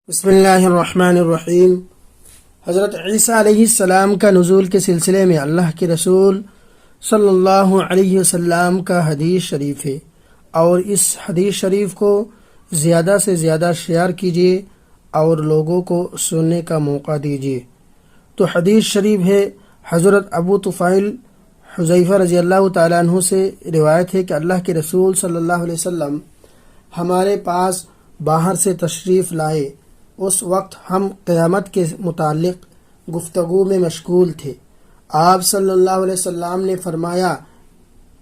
بسم اللہ الرحمن الرحیم۔ حضرت عیسیٰ علیہ السلام کا نزول کے سلسلے میں اللہ کے رسول صلی اللہ علیہ وسلم کا حدیث شریف ہے، اور اس حدیث شریف کو زیادہ سے زیادہ شیئر کیجیے اور لوگوں کو سننے کا موقع دیجیے۔ تو حدیث شریف ہے، حضرت ابو طفیل حذیفہ رضی اللہ تعالیٰ عنہ سے روایت ہے کہ اللہ کے رسول صلی اللہ علیہ وسلم ہمارے پاس باہر سے تشریف لائے۔ اس وقت ہم قیامت کے متعلق گفتگو میں مشغول تھے۔ آپ صلی اللہ علیہ وسلم نے فرمایا،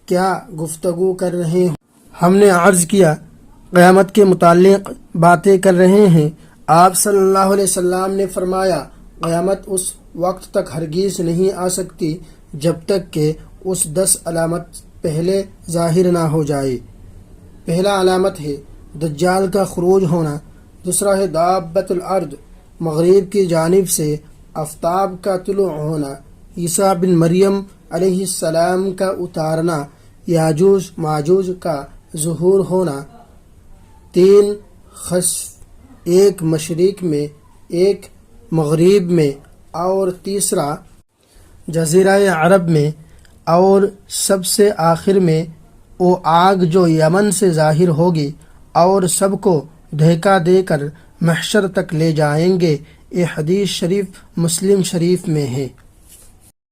کیا گفتگو کر رہے ہو؟ ہم نے عرض کیا، قیامت کے متعلق باتیں کر رہے ہیں۔ آپ صلی اللہ علیہ وسلم نے فرمایا، قیامت اس وقت تک ہرگز نہیں آ سکتی جب تک کہ اس 10 علامت پہلے ظاہر نہ ہو جائے۔ پہلا علامت ہے دجال کا خروج ہونا، دوسرا ہے دابۃ الارض، مغرب کی جانب سے آفتاب کا طلوع ہونا، عیسیٰ بن مریم علیہ السلام کا اتارنا، یاجوج ماجوج کا ظہور ہونا، 3 خسف، ایک مشرق میں ایک مغرب میں، اور تیسرا جزیرہ عرب میں، اور سب سے آخر میں وہ آگ جو یمن سے ظاہر ہوگی اور سب کو دھیکا دے کر محشر تک لے جائیں گے۔ یہ حدیث شریف مسلم شریف میں ہے۔